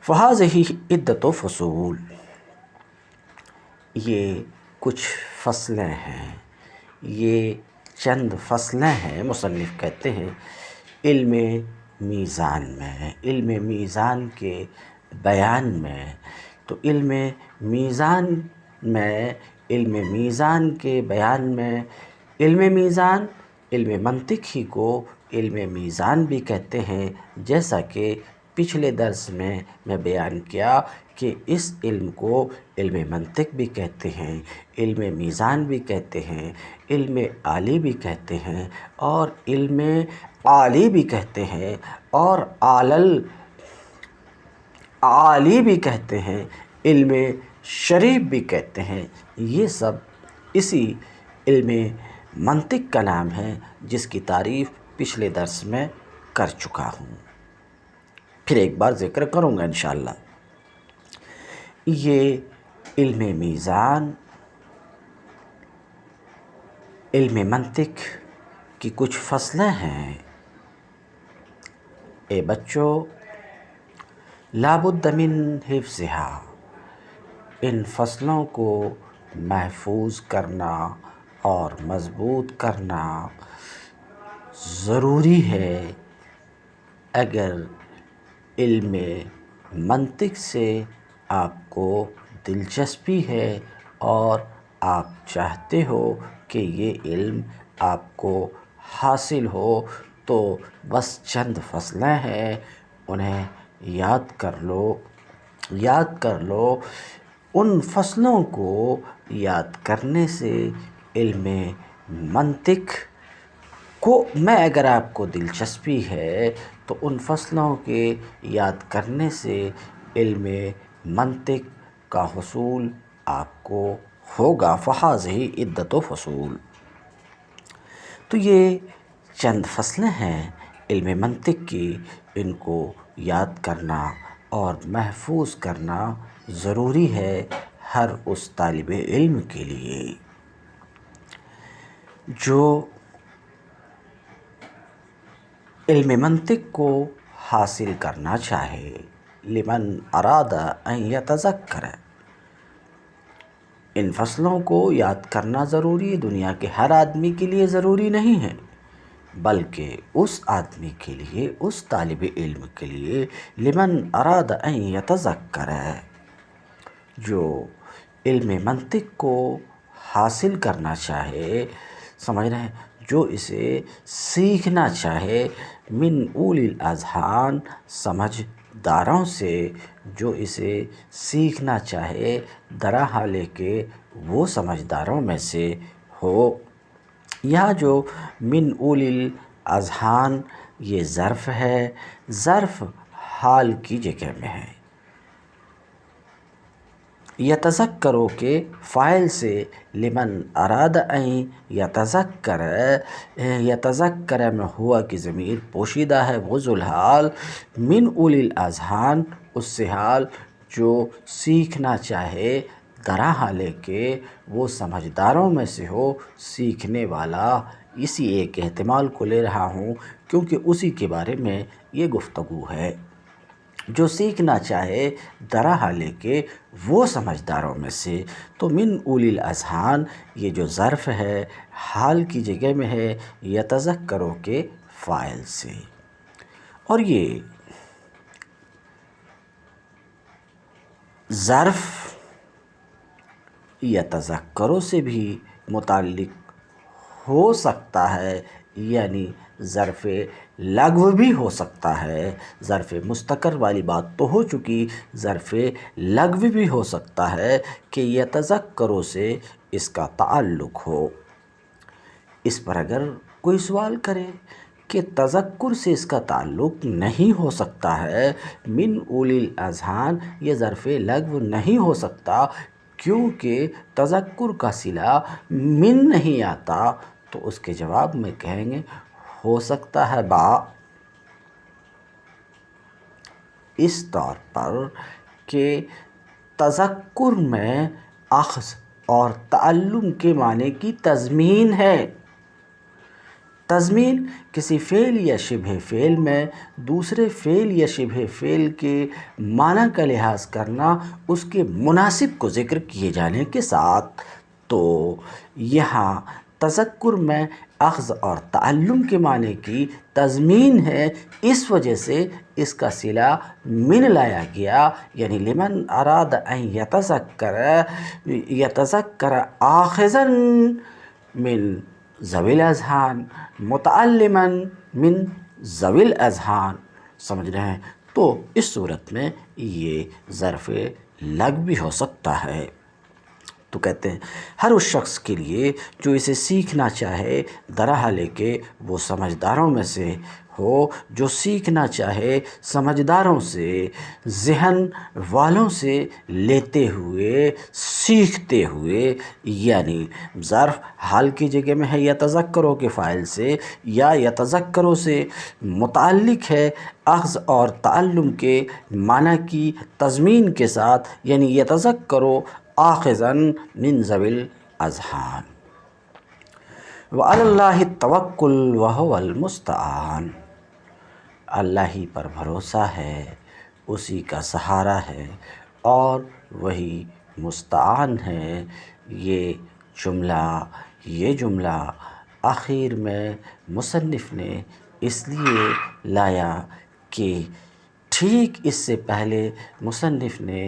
فحاظہی عدت و فصول، یہ کچھ فصلیں ہیں، یہ چند فصلیں ہیں، مصنف کہتے ہیں علم میزان میں، علم میزان کے بیان میں۔ تو علم میزان میں، علم میزان کے بیان میں، علم میزان علم منطق ہی کو علم میزان بھی کہتے ہیں، جیسا کہ پچھلے درس میں بیان کیا کہ اس علم کو علم منطق بھی کہتے ہیں، علم میزان بھی کہتے ہیں، علم عالی بھی کہتے ہیں، اور علم عالی بھی کہتے ہیں، اور عالی بھی کہتے ہیں، علم شریف بھی کہتے ہیں۔ یہ سب اسی علم منطق کا نام ہے، جس کی تعریف پچھلے درس میں کر چکا ہوں، پھر ایک بار ذکر کروں گا انشاءاللہ۔ یہ علم میزان، علم منطق کی کچھ فصلیں ہیں۔ اے بچوں، لابد من حفظھا، ان فصلوں کو محفوظ کرنا اور مضبوط کرنا ضروری ہے اگر علم منطق سے آپ کو دلچسپی ہے اور آپ چاہتے ہو کہ یہ علم آپ کو حاصل ہو، تو بس چند فصلیں ہیں، انہیں یاد کر لو۔ ان فصلوں کو یاد کرنے سے علم منطق کو میں اگر آپ کو دلچسپی ہے تو ان فصلوں کے یاد کرنے سے علم منطق کا حصول آپ کو ہوگا۔ فحاظہی عدت و فصول، تو یہ چند فصلیں ہیں علم منطق کی، ان کو یاد کرنا اور محفوظ کرنا ضروری ہے ہر اس طالب علم کے لیے جو علم منطق کو حاصل کرنا چاہے۔ لمن اراد ان یتذکر، ان فصلوں کو یاد کرنا ضروری ہے، دنیا کے ہر آدمی کے لیے ضروری نہیں ہے، بلکہ اس آدمی کے لیے، اس طالب علم کے لیے، لمن اراد ان یتذکر، جو علم منطق کو حاصل کرنا چاہے، سمجھ رہے ہیں، جو اسے سیکھنا چاہے، من اولی الاذہان، سمجھداروں سے، جو اسے سیکھنا چاہے، درا حالے کہ وہ سمجھداروں میں سے ہو۔ یہاں جو من اولی الاذہان یہ ظرف ہے، ظرف حال کی جگہ میں ہے۔ یتذکروا کے فاعل سے لمن اراد ان یتذکر، یتذکر میں ہوا کی ضمیر پوشیدہ ہے، وہ ذوالحال، من اولی الاذہان اس سے حال جو سیکھنا چاہے، درا حالے کہ وہ سمجھداروں میں سے ہو، سیکھنے والا، اسی ایک احتمال کو لے رہا ہوں کیونکہ اسی کے بارے میں یہ گفتگو ہے۔ جو سیکھنا چاہے، درا حالے کہ وہ سمجھداروں میں سے، تو من اولی الاذہان یہ جو ظرف ہے حال کی جگہ میں ہے، یتذکروا کے فاعل سے، اور یہ ظرف یتذکروا سے بھی متعلق ہو سکتا ہے، یعنی ظرف لغو بھی ہو سکتا ہے، ظرف مستقر والی بات تو ہو چکی، ظرف لغو بھی ہو سکتا ہے کہ یتذکروا سے اس کا تعلق ہو۔ اس پر اگر کوئی سوال کرے کہ تذکر سے اس کا تعلق نہیں ہو سکتا ہے، من اولی الاذہان یہ ظرف لغو نہیں ہو سکتا کیونکہ تذکر کا صلہ من نہیں آتا، تو اس کے جواب میں کہیں گے ہو سکتا ہے با، اس طور پر کہ تذکر میں اخذ اور تعلم کے معنی کی تضمین ہے۔ تضمین کسی فعل یا شبہ فعل میں دوسرے فعل یا شبہ فعل کے معنی کا لحاظ کرنا اس کے مناسب کو ذکر کیے جانے کے ساتھ، تو یہاں تذکر میں اخذ اور تعلم کے معنی کی تضمین ہے، اس وجہ سے اس کا صلہ من لایا گیا، یعنی لمن اراد ان یتذکر آخذا من ذوی الاذہان متعلما من ذوی الاذہان، سمجھ رہے ہیں؟ تو اس صورت میں یہ ظرف لغو بھی ہو سکتا ہے۔ تو کہتے ہیں ہر اس شخص کے لیے جو اسے سیکھنا چاہے، درحال کہ وہ سمجھداروں میں سے ہو، جو سیکھنا چاہے سمجھداروں سے، ذہن والوں سے لیتے ہوئے، سیکھتے ہوئے، یعنی ظرف حال کی جگہ میں ہے یتذکروا کے فاعل سے، یا یتذکروا سے متعلق ہے اخذ اور تعلم کے معنی کی تضمین کے ساتھ، یعنی یتذکروا آخذا من ذوی الاذہان۔ وعلی اللہ التوکل وہو المستعان، اللہ ہی پر بھروسہ ہے، اسی کا سہارا ہے اور وہی مستعان ہے۔ یہ جملہ آخر میں مصنف نے اس لیے لایا کہ ٹھیک اس سے پہلے مصنف نے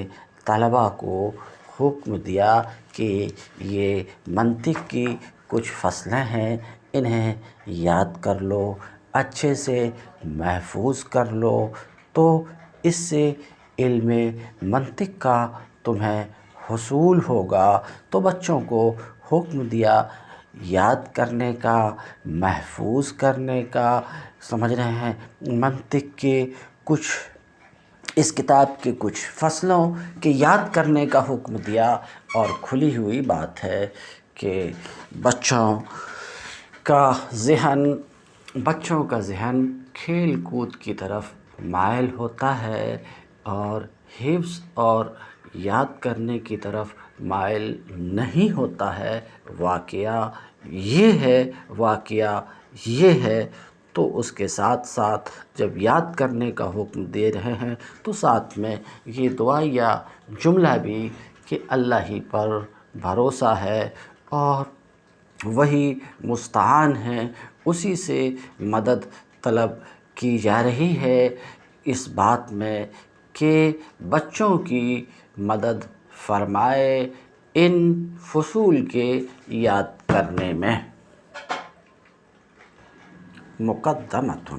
طلباء کو حکم دیا کہ یہ منطق کی کچھ فصلیں ہیں، انہیں یاد کر لو، اچھے سے محفوظ کر لو، تو اس سے علم منطق کا تمہیں حصول ہوگا۔ تو بچوں کو حکم دیا یاد کرنے کا، محفوظ کرنے کا، سمجھ رہے ہیں؟ منطق کے کچھ، اس کتاب کے کچھ فصلوں کے یاد کرنے کا حکم دیا، اور کھلی ہوئی بات ہے کہ بچوں کا ذہن کھیل کود کی طرف مائل ہوتا ہے اور حفظ اور یاد کرنے کی طرف مائل نہیں ہوتا ہے۔ واقعہ یہ ہے تو اس کے ساتھ ساتھ جب یاد کرنے کا حکم دے رہے ہیں تو ساتھ میں یہ دعائیہ جملہ بھی کہ اللہ ہی پر بھروسہ ہے اور وہی مستعان ہے، اسی سے مدد طلب کی جا رہی ہے اس بات میں کہ بچوں کی مدد فرمائے ان فصول کے یاد کرنے میں۔ مقدمۃ،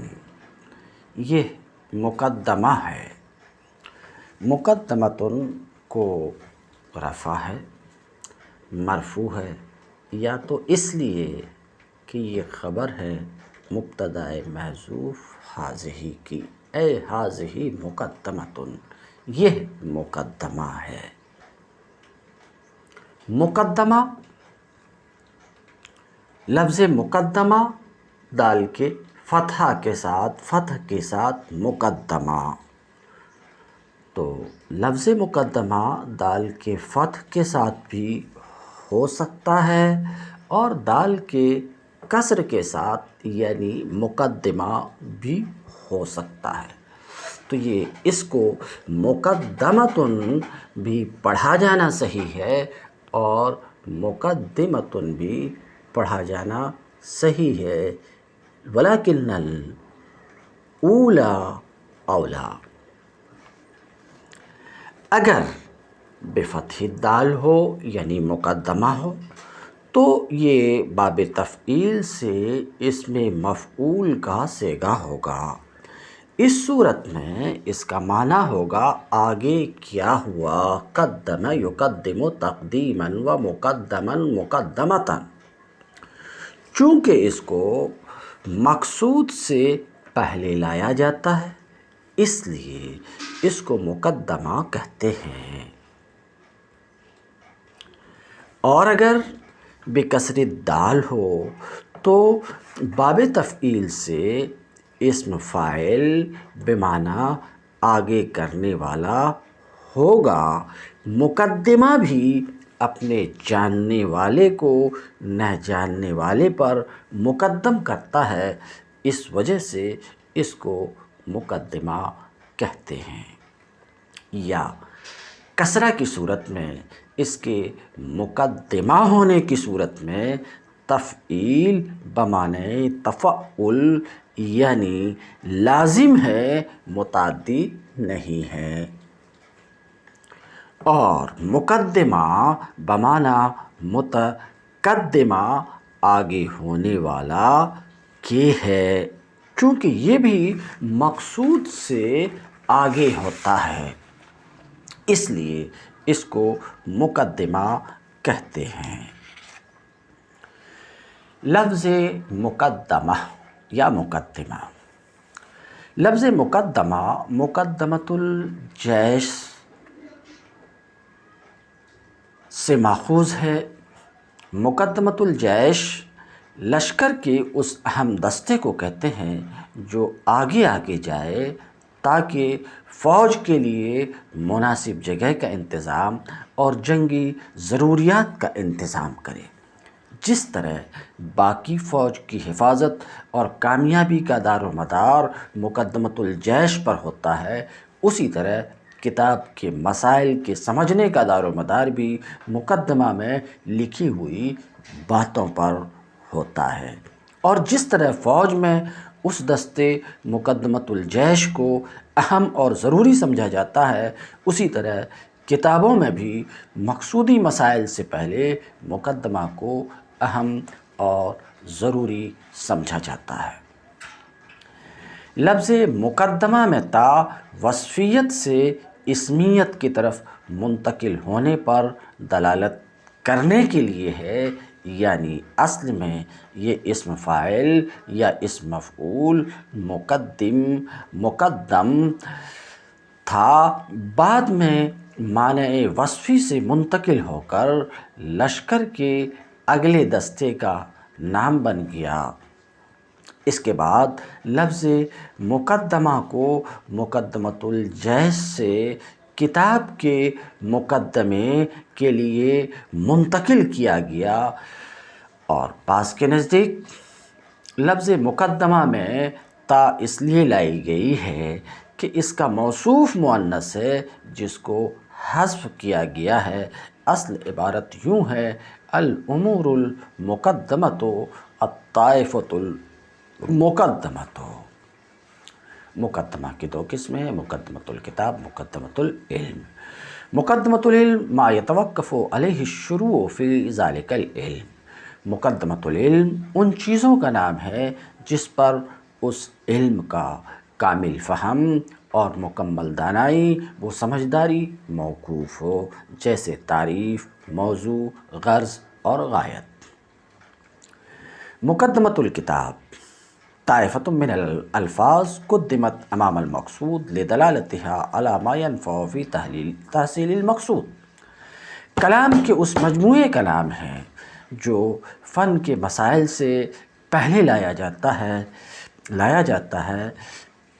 یہ مقدمہ ہے۔ مقدمۃ کو رفع ہے، مرفوع ہے، یا تو اس لیے کہ یہ خبر ہے مبتدأ محذوف ہذہ کی، اے ہذہ مقدمۃ، یہ مقدمہ ہے۔ مقدمہ، لفظ مقدمہ دال کے فتح کے ساتھ مقدمہ، تو لفظ مقدمہ دال کے فتح کے ساتھ بھی ہو سکتا ہے اور دال کے کسر کے ساتھ یعنی مقدمہ بھی ہو سکتا ہے۔ تو یہ اس کو مقدمۃ بھی پڑھا جانا صحیح ہے اور مقدمۃ بھی پڑھا جانا صحیح ہے، ولیکن الاولی اولی۔ اگر بفتح الدال ہو یعنی مقدمہ ہو تو یہ باب تفعیل سے اس میں مفعول کا صیغہ ہوگا۔ اس صورت میں اس کا معنی ہوگا آگے کیا ہوا، قدم یقدم تقدیما و مقدما مقدمتا۔ چونکہ اس کو مقصود سے پہلے لایا جاتا ہے اس لیے اس کو مقدمہ کہتے ہیں۔ اور اگر بکسر دال ہو تو باب تفعیل سے اسم فاعل بمعنی آگے کرنے والا ہوگا۔ مقدمہ بھی اپنے جاننے والے کو نہ جاننے والے پر مقدم کرتا ہے، اس وجہ سے اس کو مقدمہ کہتے ہیں۔ یا کسرہ کی صورت میں اس کے مقدمہ ہونے کی صورت میں تفعیل بمعنی تفعل یعنی لازم ہے، متعدی نہیں ہے۔ اور مقدمہ بمعنی متقدمہ آگے ہونے والا کے ہے، چونکہ یہ بھی مقصود سے آگے ہوتا ہے اس لیے اس کو مقدمہ کہتے ہیں۔ لفظ مقدمہ یا مقدمہ، لفظ مقدمہ مقدمۃ الجیش سے ماخوذ ہے۔ مقدمۃ الجیش لشکر کے اس اہم دستے کو کہتے ہیں جو آگے آگے جائے تاکہ فوج کے لیے مناسب جگہ کا انتظام اور جنگی ضروریات کا انتظام کرے۔ جس طرح باقی فوج کی حفاظت اور کامیابی کا دار و مدار مقدمۃ الجیش پر ہوتا ہے، اسی طرح کتاب کے مسائل کے سمجھنے کا دار و مدار بھی مقدمہ میں لکھی ہوئی باتوں پر ہوتا ہے۔ اور جس طرح فوج میں اس دستے مقدمۃ الجیش کو اہم اور ضروری سمجھا جاتا ہے، اسی طرح کتابوں میں بھی مقصودی مسائل سے پہلے مقدمہ کو اہم اور ضروری سمجھا جاتا ہے۔ لفظ مقدمہ میں تا وصفیت سے اسمیت کی طرف منتقل ہونے پر دلالت کرنے کے لیے ہے، یعنی اصل میں یہ اسم فاعل یا اسم مفعول مقدم تھا، بعد میں معنی وصفی سے منتقل ہو کر لشکر کے اگلے دستے کا نام بن گیا۔ اس کے بعد لفظ مقدمہ کو مقدمۃ الجیش سے کتاب کے مقدمے کے لیے منتقل کیا گیا۔ اور پاس کے نزدیک لفظ مقدمہ میں تا اس لیے لائی گئی ہے کہ اس کا موصوف مؤنث ہے جس کو حذف کیا گیا ہے۔ اصل عبارت یوں ہے، الامور المقدمۃ الطائفۃ المقدمۃ۔ مقدمہ کی دو قسمیں ہیں، مقدمۃ الکتاب، مقدمۃ العلم۔ مقدمۃ العلم ما يتوقف علیہ الشروع فی ذلک العلم۔ مقدمۃ العلم ان چیزوں کا نام ہے جس پر اس علم کا کامل فہم اور مکمل دانائی و سمجھداری موقوف ہو، جیسے تعریف، موضوع، غرض اور غایت۔ مقدمۃ الکتاب طائفۃ من الالفاظ قدمت امام المقصود لدلالتها على ما ينفع في تحصیل المقصود۔ کلام کے اس مجموعے کا نام ہے جو فن کے مسائل سے پہلے لایا جاتا ہے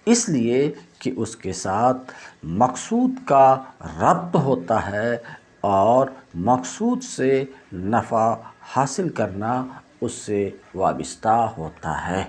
اس لیے کہ اس کے ساتھ مقصود کا ربط ہوتا ہے اور مقصود سے نفع حاصل کرنا اس سے وابستہ ہوتا ہے۔